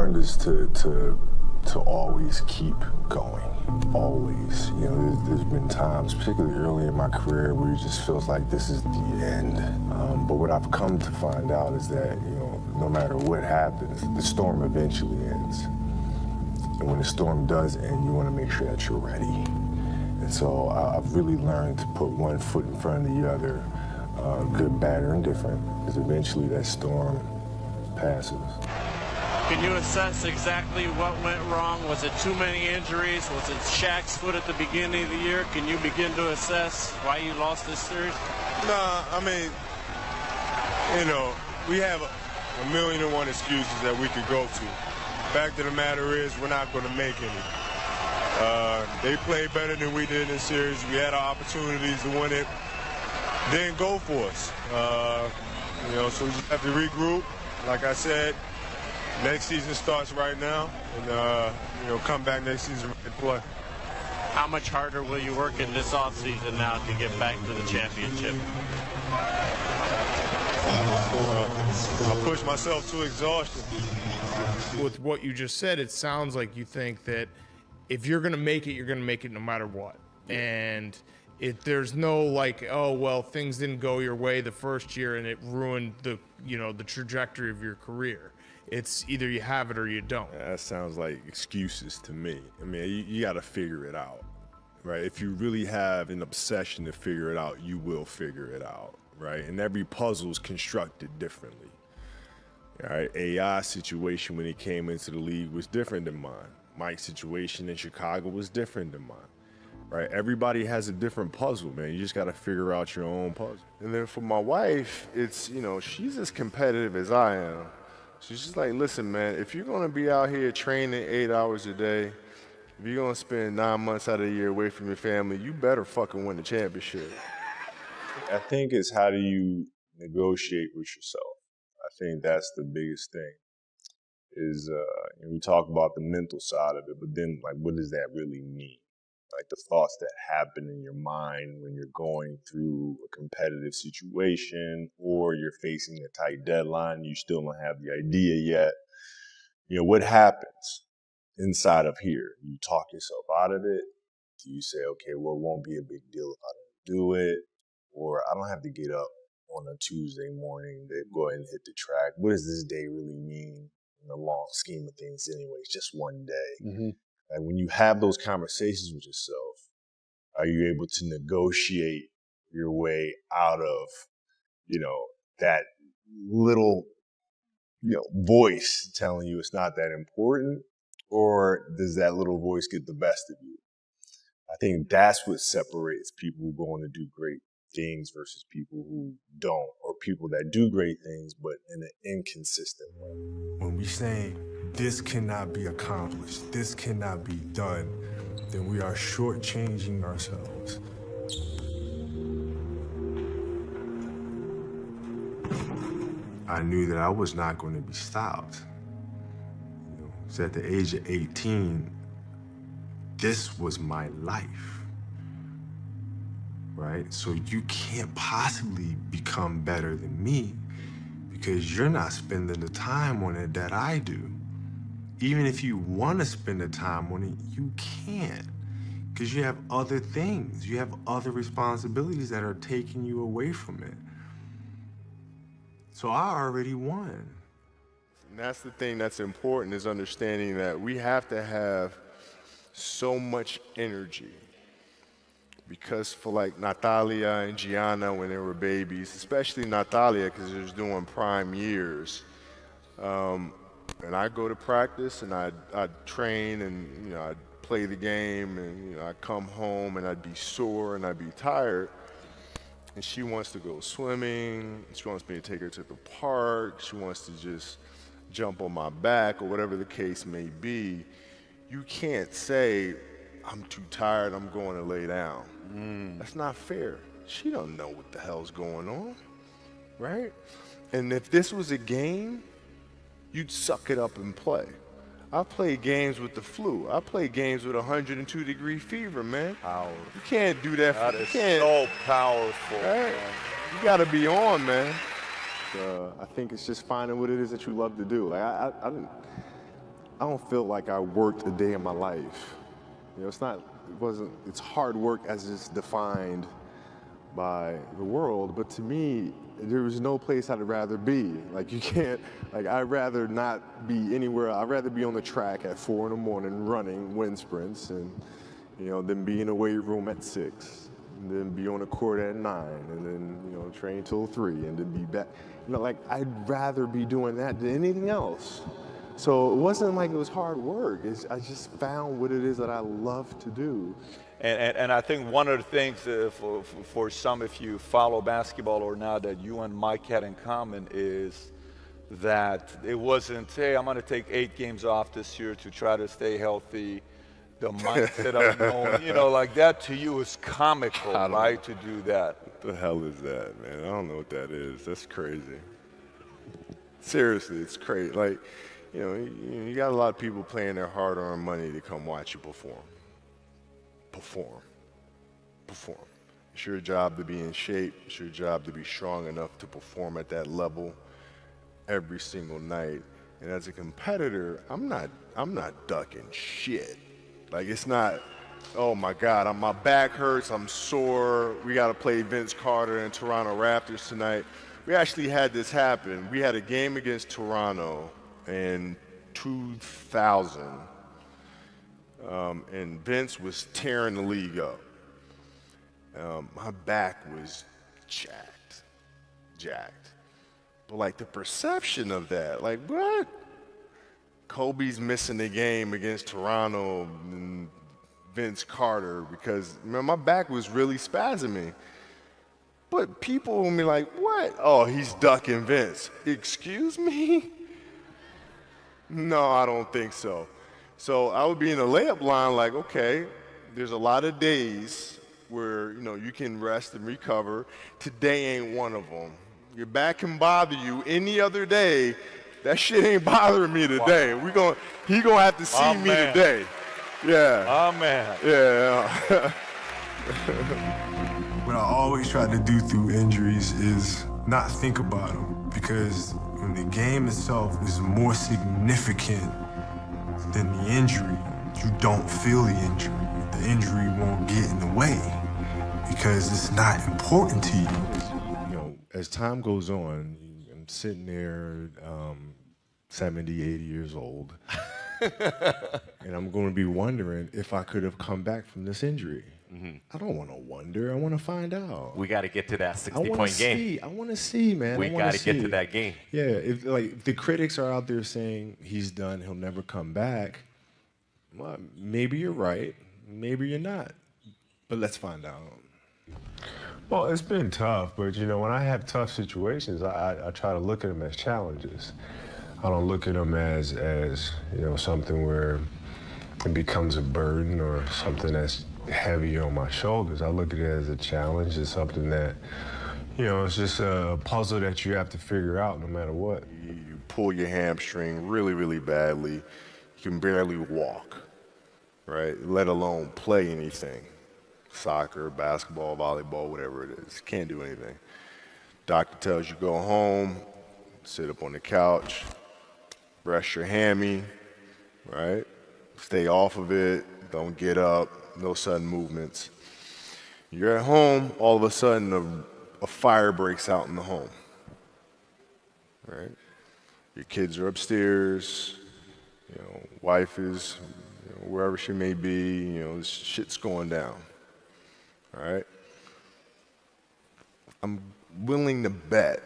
learned is to always keep going. Always. You know, there's been times, particularly early in my career, where it just feels like this is the end. But what I've come to find out is that, you know, no matter what happens, the storm eventually ends. And when the storm does end, you want to make sure that you're ready. And so I've really learned to put one foot in front of the other, good, bad, or indifferent, because eventually that storm passes. Can you assess exactly what went wrong? Was it too many injuries? Was it Shaq's foot at the beginning of the year? Can you begin to assess why you lost this series? Nah, I mean, you know, we have a million and one excuses that we could go to. Fact of the matter is, we're not going to make any. They played better than we did in this series. We had our opportunities to win it. Didn't go for us. You know, so we just have to regroup. Like I said, next season starts right now, and you know, come back next season and play. How much harder will you work in this offseason now to get back to the championship? I'll push myself to exhaustion. With what you just said, it sounds like you think that if you're going to make it, you're going to make it no matter what. And there's no like, oh, well, things didn't go your way the first year and it ruined the trajectory of your career. It's either you have it or you don't. That sounds like excuses to me. I mean, you got to figure it out, right? If you really have an obsession to figure it out, you will figure it out, right? And every puzzle is constructed differently. All right, AI's situation when he came into the league was different than mine. Mike's situation in Chicago was different than mine, right? Everybody has a different puzzle, man. You just got to figure out your own puzzle. And then for my wife, it's, you know, she's as competitive as I am. She's just like, listen, man, if you're going to be out here training 8 hours a day, if you're going to spend 9 months out of the year away from your family, you better fucking win the championship. I think it's how do you negotiate with yourself. I think that's the biggest thing is, we talk about the mental side of it, but then, like, what does that really mean? Like the thoughts that happen in your mind when you're going through a competitive situation or you're facing a tight deadline, you still don't have the idea yet. You know, what happens inside of here? You talk yourself out of it? Do you say, okay, well, it won't be a big deal if I don't do it? Or I don't have to get up on a Tuesday morning to go ahead and hit the track. What does this day really mean in the long scheme of things anyway? It's just one day. Mm-hmm. Like when you have those conversations with yourself, are you able to negotiate your way out of, you know, that little, you know, voice telling you it's not that important? Or does that little voice get the best of you? I think that's what separates people who go on to do great things versus people who don't, or people that do great things but in an inconsistent way. When we say this cannot be accomplished, this cannot be done, then we are shortchanging ourselves. I knew that I was not going to be stopped. You know, so at the age of 18, this was my life. Right? So you can't possibly become better than me because you're not spending the time on it that I do. Even if you want to spend the time on it, you can't because you have other things. You have other responsibilities that are taking you away from it. So I already won. And that's the thing that's important, is understanding that we have to have so much energy. Because for like Natalia and Gianna when they were babies, especially Natalia because she was doing prime years, and I'd go to practice and I'd train and, you know, I'd play the game and, you know, I'd come home and I'd be sore and I'd be tired. And she wants to go swimming, she wants me to take her to the park, she wants to just jump on my back or whatever the case may be. You can't say, I'm too tired, I'm going to lay down. That's not fair. She don't know what the hell's going on, right? And if this was a game, you'd suck it up and play. I played games with the flu. I played games with 102-degree fever, man. Powerful. You can't do that. That is so powerful. Right? You gotta be on, man. I think it's just finding what it is that you love to do. Like don't feel like I worked a day in my life. You know, it's hard work as it's defined by the world, but to me, there was no place I'd rather be. Like you can't, like I'd rather not be anywhere. I'd rather be on the track at 4 in the morning running wind sprints and, than be in a weight room at 6, and then be on the court at 9, and then, train till 3, and then be back. Like I'd rather be doing that than anything else. So it wasn't like it was hard work. I just found what it is that I love to do. And I think one of the things for some, if you follow basketball or not, that you and Mike had in common is that it wasn't, hey, I'm going to take 8 games off this year to try to stay healthy. The mindset of knowing, like that to you is comical, right, to do that. What the hell is that, man? I don't know what that is. That's crazy. Seriously, it's crazy. Like, you got a lot of people paying their hard-earned money to come watch you perform. Perform. It's your job to be in shape. It's your job to be strong enough to perform at that level every single night. And as a competitor, I'm not ducking shit. Like it's not, oh my God, my back hurts, I'm sore. We got to play Vince Carter and Toronto Raptors tonight. We actually had this happen. We had a game against Toronto in 2000. And Vince was tearing the league up. My back was jacked. But like the perception of that, like what? Kobe's missing the game against Toronto and Vince Carter because my back was really spasming. But people will be like, what? Oh, he's ducking Vince. Excuse me? No, I don't think so. So I would be in the layup line like, okay, there's a lot of days where, you can rest and recover. Today ain't one of them. Your back can bother you any other day. That shit ain't bothering me today. He gonna have to see me today. Yeah. Oh, man. Yeah. What I always try to do through injuries is not think about them, because when the game itself is more significant than the injury, you don't feel the injury. The injury won't get in the way because it's not important to you. As time goes on, I'm sitting there 70, 80 years old, and I'm going to be wondering if I could have come back from this injury. Mm-hmm. I don't want to wonder. I want to find out. We got to get to that 60-point game. I want to see, man. We got to get to that game. Yeah, if the critics are out there saying he's done, he'll never come back, well, maybe you're right, maybe you're not. But let's find out. Well, it's been tough, but when I have tough situations, I try to look at them as challenges. I don't look at them as something where it becomes a burden or something that's heavy on my shoulders. I look at it as a challenge. It's something that, it's just a puzzle that you have to figure out no matter what. You pull your hamstring really, really badly. You can barely walk, right? Let alone play anything. Soccer, basketball, volleyball, whatever it is. Can't do anything. Doctor tells you go home, sit up on the couch, rest your hammy, right? Stay off of it, don't get up, no sudden movements. You're at home, all of a sudden a fire breaks out in the home, right? Your kids are upstairs, wife is wherever she may be, this shit's going down, all right? I'm willing to bet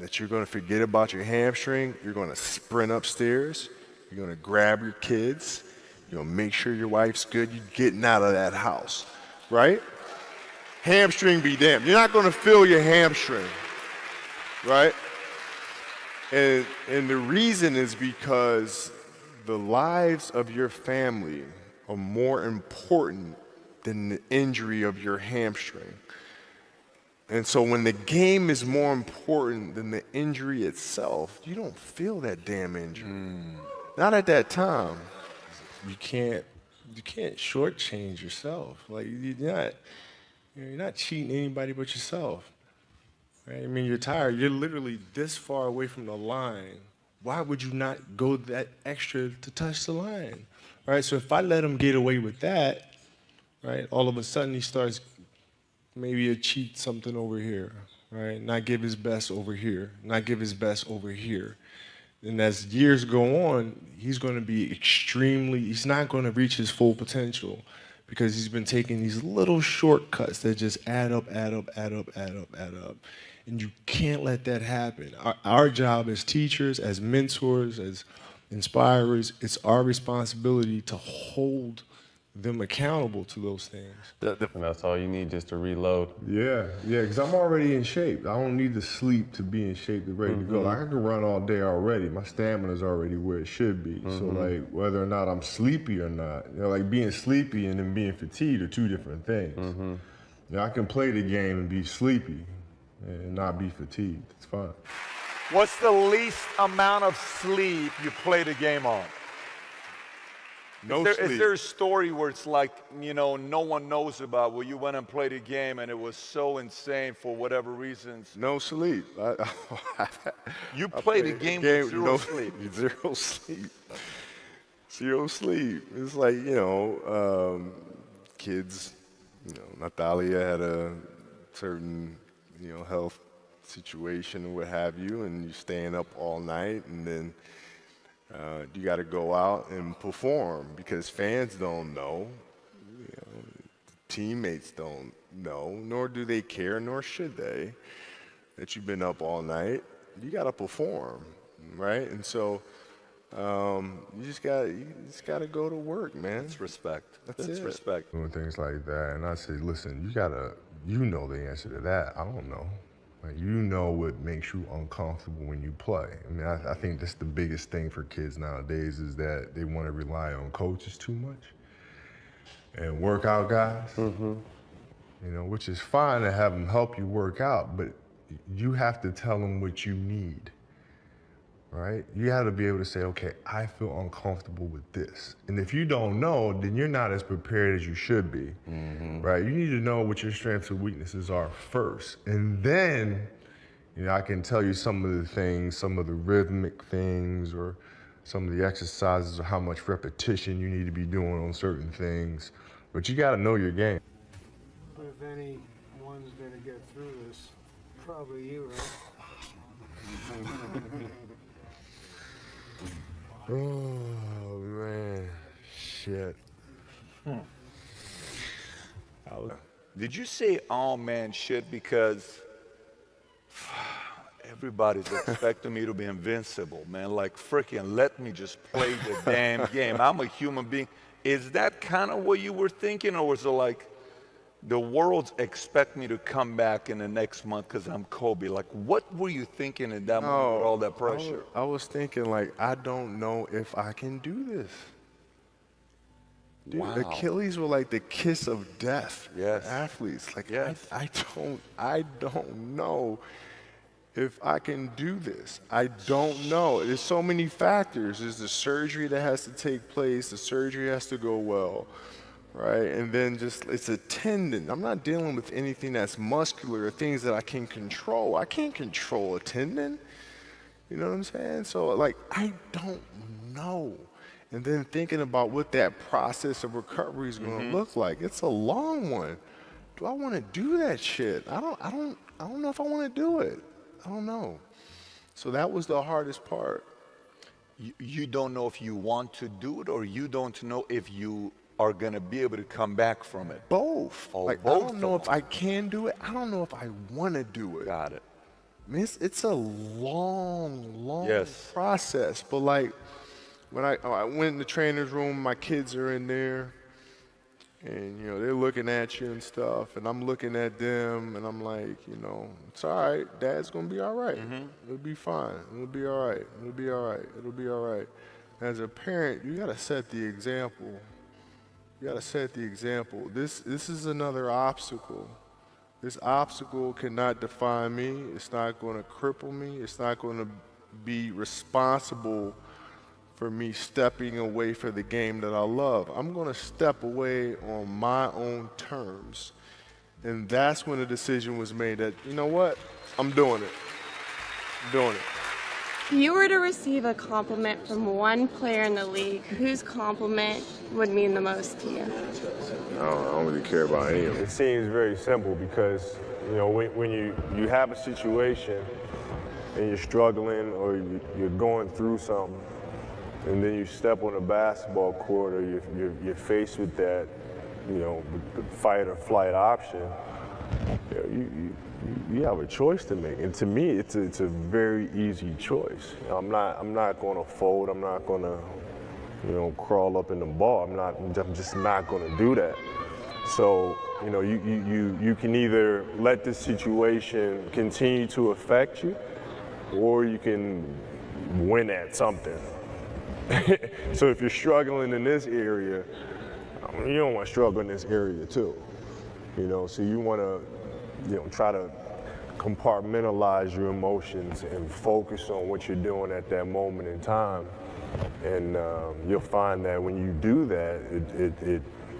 that you're going to forget about your hamstring, you're going to sprint upstairs, you're going to grab your kids, you're going to make sure your wife's good, you're getting out of that house, right? Hamstring be damned. You're not going to feel your hamstring, right? And the reason is because the lives of your family are more important than the injury of your hamstring. And so when the game is more important than the injury itself, you don't feel that damn injury. Not at that time. You can't shortchange yourself. Like you're not cheating anybody but yourself. Right? I mean, you're tired. You're literally this far away from the line why would you not go that extra to touch the line, right? So if I let him get away with that, right, all of a sudden he starts maybe a cheat something over here, right? Not give his best over here, not give his best over here. And as years go on, he's going to be he's not going to reach his full potential because he's been taking these little shortcuts that just add up. And you can't let that happen. Our job as teachers, as mentors, as inspirers, it's our responsibility to hold them accountable to those things. And that's all you need, just to reload. Yeah, because I'm already in shape. I don't need to sleep to be in shape to ready to go. Like, I can run all day already. My stamina's already where it should be. So like whether or not I'm sleepy or not, like being sleepy and then being fatigued are two different things. I can play the game and be sleepy and not be fatigued. It's fine. What's the least amount of sleep you play the game on? No Is sleep. there a story where it's like, no one knows about, where you went and played a game and it was so insane for whatever reasons? No sleep. You played a game with zero sleep. Zero sleep. Zero sleep. It's like, kids, Natalia had a certain, health situation or what have you, and you're staying up all night, and then you got to go out and perform because fans don't know, teammates don't know, nor do they care, nor should they, that you've been up all night. You got to perform, right? And so you just got to go to work, man. That's respect. That's it. Respect. Doing things like that, and I say, listen, you know the answer to that. I don't know. Like, you know what makes you uncomfortable when you play. I mean, I think that's the biggest thing for kids nowadays is that they want to rely on coaches too much and workout guys, which is fine to have them help you work out, but you have to tell them what you need, right? You have to be able to say, okay, I feel uncomfortable with this. And if you don't know, then you're not as prepared as you should be, right? You need to know what your strengths and weaknesses are first. And then, I can tell you some of the things, some of the rhythmic things, or some of the exercises, or how much repetition you need to be doing on certain things. But you got to know your game. But if anyone's going to get through this, probably you, right? Oh, man. Shit. Did you say, oh man, shit, because everybody's expecting me to be invincible, man. Like, freaking let me just play the damn game. I'm a human being. Is that kind of what you were thinking, or was it like, the world expect me to come back in the next month because I'm Kobe? Like, what were you thinking in that moment with all that pressure? I was thinking, like, I don't know if I can do this. Dude, Wow. Achilles were like the kiss of death Yes. for athletes. Like, Yes. I don't know if I can do this. I don't know. There's so many factors. There's the surgery that has to take place. The surgery has to go well, right? And then it's a tendon. I'm not dealing with anything that's muscular or things that I can control. I can't control a tendon. You know what I'm saying? So, like, I don't know. And then thinking about what that process of recovery is going to look like. It's a long one. Do I want to do that shit? I don't know if I want to do it. I don't know. So that was the hardest part. You don't know if you want to do it, or you don't know if you are going to be able to come back from it? Both. Oh, like, both I don't know if I can do it. I don't know if I want to do it. Got it. I mean, it's a long Yes. process. But like, when I went in the trainer's room, my kids are in there, and they're looking at you and stuff, and I'm looking at them, and I'm like, it's all right. Dad's gonna be all right. It'll be fine. It'll be all right. It'll be all right. It'll be all right. As a parent, you gotta set the example. You gotta set the example. This is another obstacle. This obstacle cannot define me. It's not gonna cripple me. It's not gonna be responsible for me stepping away for the game that I love. I'm gonna step away on my own terms. And that's when the decision was made that, you know what? I'm doing it. I'm doing it. If you were to receive a compliment from one player in the league, whose compliment would mean the most to you? I don't really care about any of it. It seems very simple because, you know, when you have a situation and you're struggling or you're going through something, and then you step on a basketball court or you're faced with that, you know, fight or flight option, you have a choice to make. And to me, it's a very easy choice. I'm not going to fold. I'm not going to, you know, crawl up in the ball. I'm just not going to do that. So, you know, you can either let this situation continue to affect you, or you can win at something. So if you're struggling in this area, you don't want to struggle in this area too. You know, so you want to, you know, try to compartmentalize your emotions and focus on what you're doing at that moment in time. And you'll find that when you do that,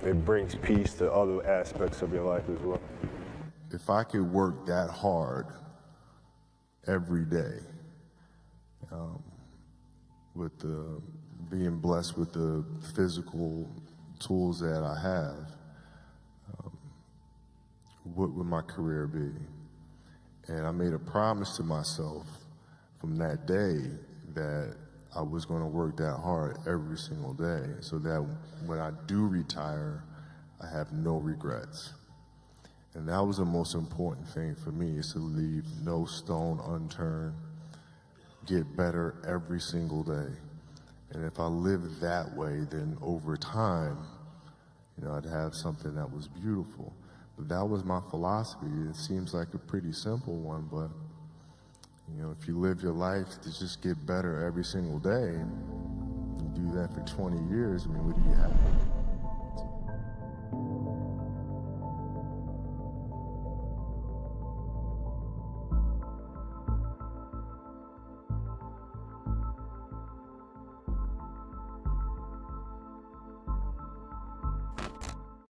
it brings peace to other aspects of your life as well. If I could work that hard every day, with being blessed with the physical tools that I have, what would my career be? And I made a promise to myself from that day that I was going to work that hard every single day so that when I do retire, I have no regrets. And that was the most important thing for me, is to leave no stone unturned, get better every single day. And if I lived that way, then over time, you know, I'd have something that was beautiful. But that was my philosophy. It seems like a pretty simple one, but you know, if you live your life to just get better every single day, and you do that for 20 years, I mean, what do you have?